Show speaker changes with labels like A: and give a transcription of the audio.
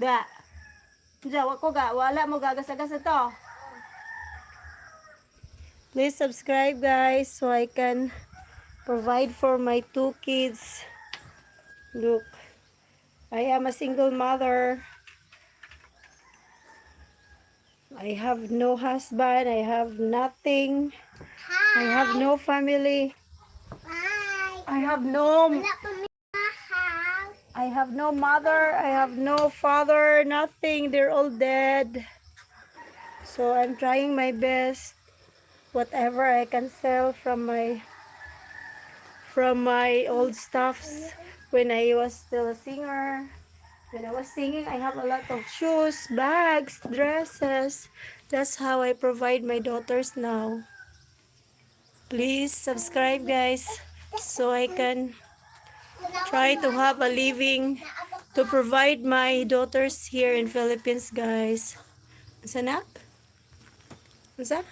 A: Ga. Jawa ko ga. Wala mo gagas-agas ito. Please subscribe guys so I can provide for my 2 kids. Look. I am a single mother. I have no husband. I have nothing. I have no family. I have no mother. I have no father. Nothing. They're all dead. So I'm trying my best. Whatever I can sell from my old stuffs when I was still a singer. When I was singing, I have a lot of shoes, bags, dresses. That's how I provide my daughters now. Please subscribe guys so I can try to have a living to provide my daughters here in Philippines guys. Sanak? What's up?